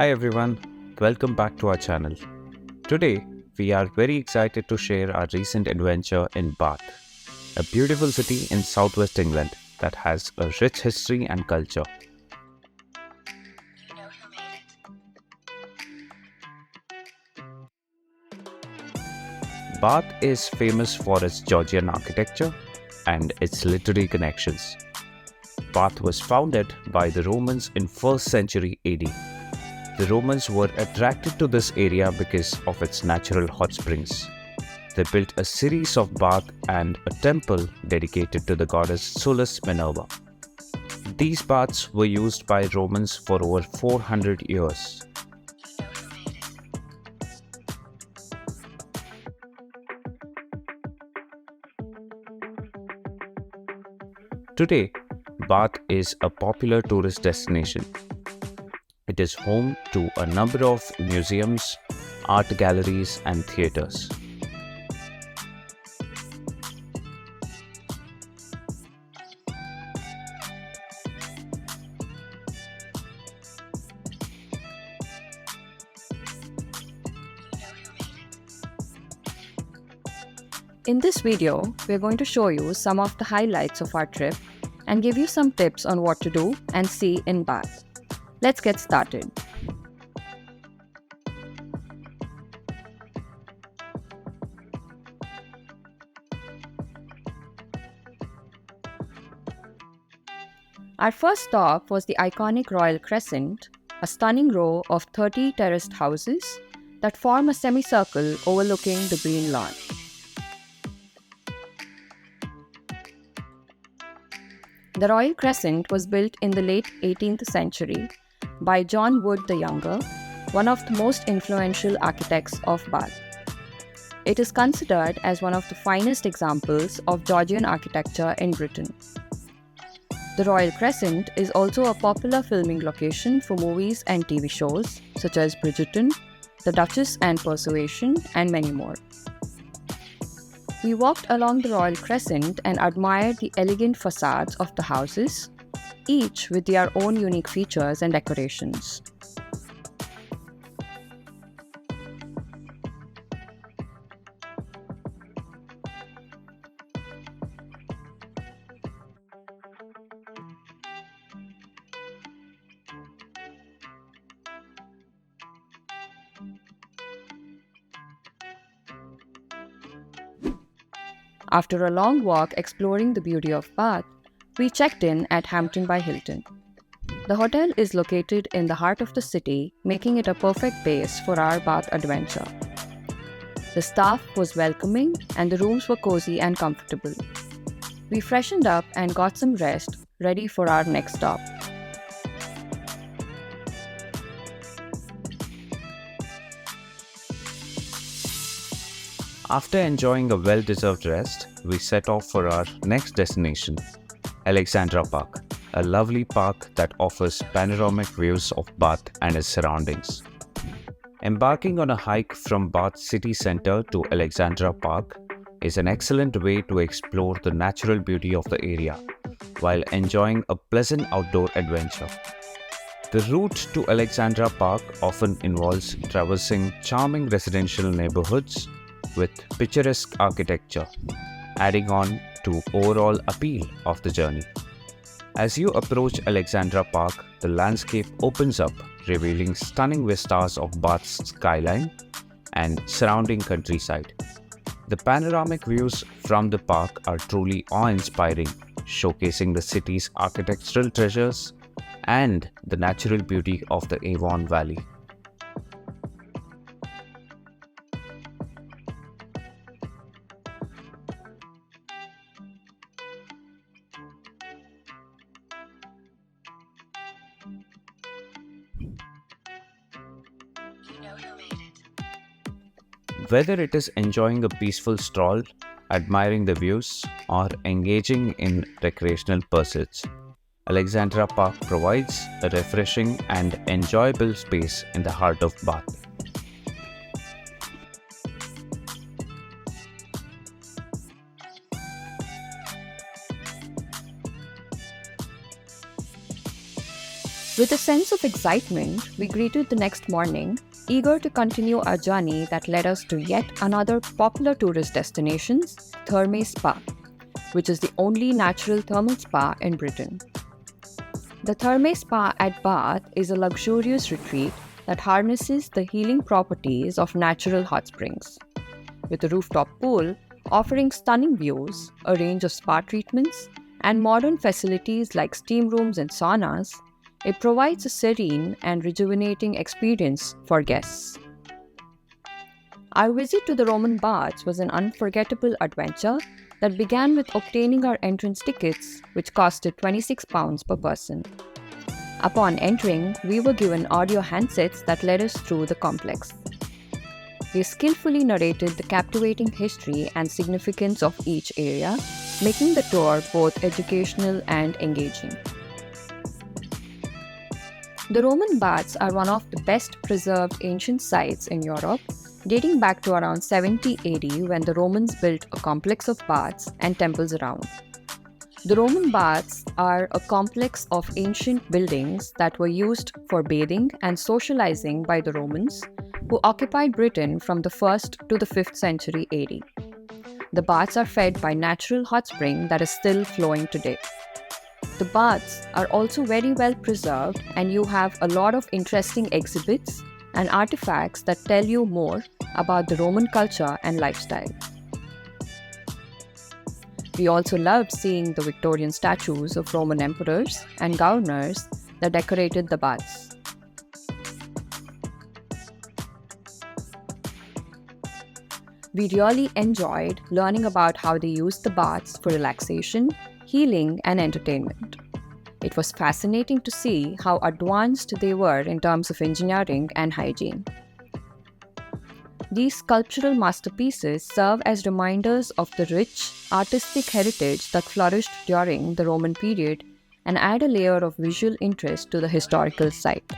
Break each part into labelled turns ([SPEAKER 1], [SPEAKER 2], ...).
[SPEAKER 1] Hi everyone, welcome back to our channel. Today, we are very excited to share our recent adventure in Bath, a beautiful city in southwest England that has a rich history and culture. Bath is famous for its Georgian architecture and its literary connections. Bath was founded by the Romans in 1st century AD. The Romans were attracted to this area because of its natural hot springs. They built a series of baths and a temple dedicated to the goddess Solis Minerva. These baths were used by Romans for over 400 years. Today, Bath is a popular tourist destination. It is home to a number of museums, art galleries, and theatres.
[SPEAKER 2] In this video, we're going to show you some of the highlights of our trip and give you some tips on what to do and see in Bath. Let's get started. Our first stop was the iconic Royal Crescent, a stunning row of 30 terraced houses that form a semicircle overlooking the Green Lawn. The Royal Crescent was built in the late 18th century by John Wood the Younger, one of the most influential architects of Bath. It is considered as one of the finest examples of Georgian architecture in Britain. The Royal Crescent is also a popular filming location for movies and TV shows such as Bridgerton, The Duchess and Persuasion, and many more. We walked along the Royal Crescent and admired the elegant facades of the houses, each with their own unique features and decorations. After a long walk exploring the beauty of Bath, we checked in at Hampton by Hilton. The hotel is located in the heart of the city, making it a perfect base for our Bath adventure. The staff was welcoming and the rooms were cozy and comfortable. We freshened up and got some rest, ready for our next stop.
[SPEAKER 1] After enjoying a well-deserved rest, we set off for our next destination, Alexandra Park, a lovely park that offers panoramic views of Bath and its surroundings. Embarking on a hike from Bath city centre to Alexandra Park is an excellent way to explore the natural beauty of the area while enjoying a pleasant outdoor adventure. The route to Alexandra Park often involves traversing charming residential neighbourhoods with picturesque architecture, adding on to overall appeal of the journey. As you approach Alexandra Park, the landscape opens up, revealing stunning vistas of Bath's skyline and surrounding countryside. The panoramic views from the park are truly awe-inspiring, showcasing the city's architectural treasures and the natural beauty of the Avon Valley. Whether it is enjoying a peaceful stroll, admiring the views, or engaging in recreational pursuits, Alexandra Park provides a refreshing and enjoyable space in the heart of Bath.
[SPEAKER 2] With a sense of excitement, we greeted the next morning, eager to continue our journey that led us to yet another popular tourist destination, Thermae Spa, which is the only natural thermal spa in Britain. The Thermae Spa at Bath is a luxurious retreat that harnesses the healing properties of natural hot springs. With a rooftop pool offering stunning views, a range of spa treatments, and modern facilities like steam rooms and saunas, it provides a serene and rejuvenating experience for guests. Our visit to the Roman baths was an unforgettable adventure that began with obtaining our entrance tickets, which costed £26 per person. Upon entering, we were given audio handsets that led us through the complex. They skillfully narrated the captivating history and significance of each area, making the tour both educational and engaging. The Roman baths are one of the best preserved ancient sites in Europe, dating back to around 70 AD when the Romans built a complex of baths and temples around. The Roman baths are a complex of ancient buildings that were used for bathing and socializing by the Romans, who occupied Britain from the 1st to the 5th century AD. The baths are fed by natural hot spring that is still flowing today. The baths are also very well preserved, and you have a lot of interesting exhibits and artifacts that tell you more about the Roman culture and lifestyle. We also loved seeing the Victorian statues of Roman emperors and governors that decorated the baths. We really enjoyed learning about how they used the baths for relaxation, healing, and entertainment. It was fascinating to see how advanced they were in terms of engineering and hygiene. These sculptural masterpieces serve as reminders of the rich, artistic heritage that flourished during the Roman period and add a layer of visual interest to the historical site.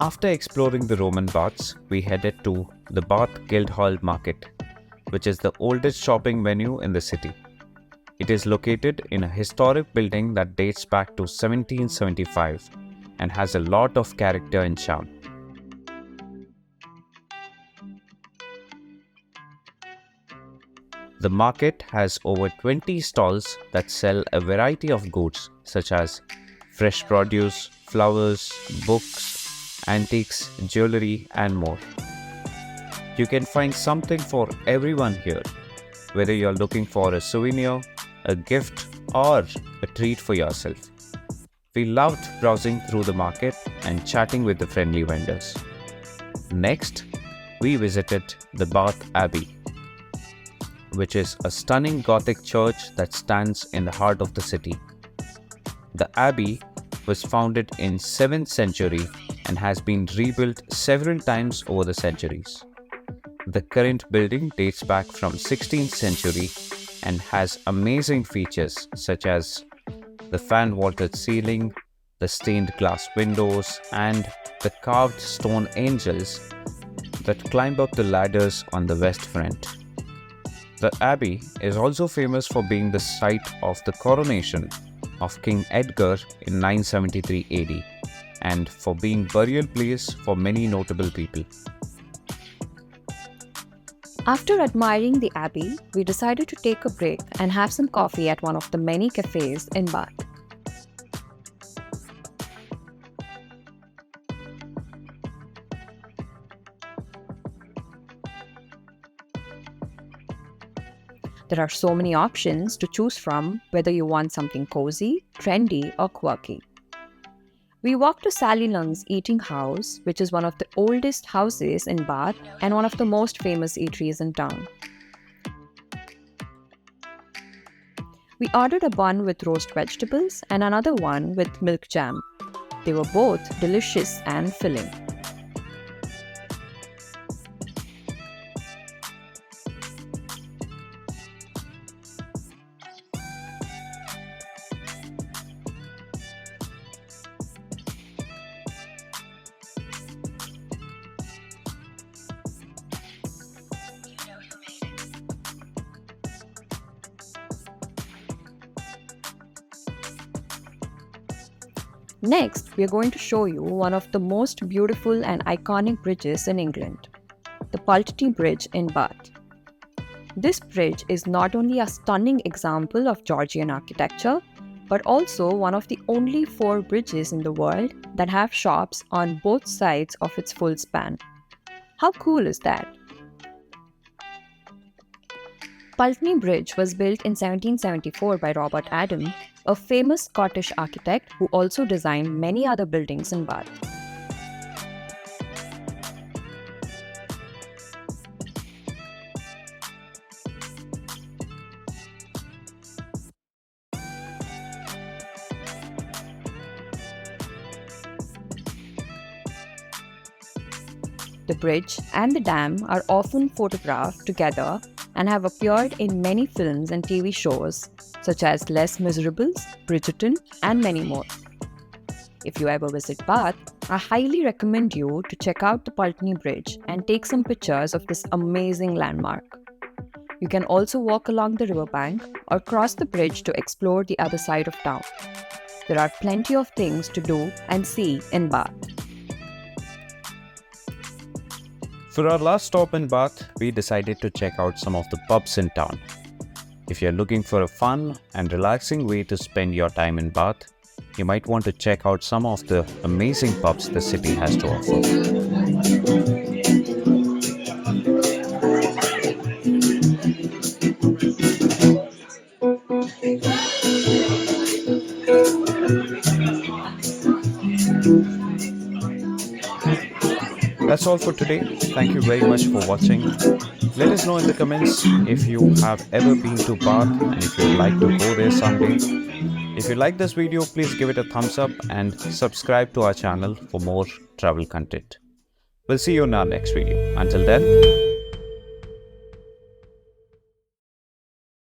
[SPEAKER 1] After exploring the Roman baths, we headed to the Bath Guildhall Market, which is the oldest shopping venue in the city. It is located in a historic building that dates back to 1775 and has a lot of character and charm. The market has over 20 stalls that sell a variety of goods such as fresh produce, flowers, books, antiques, jewelry, and more. You can find something for everyone here, whether you're looking for a souvenir, a gift, or a treat for yourself. We loved browsing through the market and chatting with the friendly vendors. Next, we visited the Bath Abbey, which is a stunning Gothic church that stands in the heart of the city. The abbey was founded in 7th century and has been rebuilt several times over the centuries. The current building dates back from 16th century and has amazing features such as the fan-vaulted ceiling, the stained glass windows, and the carved stone angels that climb up the ladders on the west front. The abbey is also famous for being the site of the coronation of King Edgar in 973 AD and for being burial place for many notable people.
[SPEAKER 2] After admiring the abbey, we decided to take a break and have some coffee at one of the many cafes in Bath. There are so many options to choose from, whether you want something cozy, trendy, or quirky. We walked to Sally Lung's Eating House, which is one of the oldest houses in Bath and one of the most famous eateries in town. We ordered a bun with roast vegetables and another one with milk jam. They were both delicious and filling. Next, we are going to show you one of the most beautiful and iconic bridges in England, the Pulteney Bridge in Bath. This bridge is not only a stunning example of Georgian architecture, but also one of the only 4 bridges in the world that have shops on both sides of its full span. How cool is that? Pulteney Bridge was built in 1774 by Robert Adam, a famous Scottish architect who also designed many other buildings in Bath. The bridge and the dam are often photographed together and have appeared in many films and TV shows such as Les Miserables, Bridgerton, and many more. If you ever visit Bath, I highly recommend you to check out the Pulteney Bridge and take some pictures of this amazing landmark. You can also walk along the riverbank or cross the bridge to explore the other side of town. There are plenty of things to do and see in Bath.
[SPEAKER 1] For our last stop in Bath, we decided to check out some of the pubs in town. If you're looking for a fun and relaxing way to spend your time in Bath, you might want to check out some of the amazing pubs the city has to offer. That's all for today. Thank you very much for watching. Let us know in the comments if you have ever been to Bath and if you'd like to go there someday. If you like this video, please give it a thumbs up and subscribe to our channel for more travel content. We'll see you in our next video. Until then,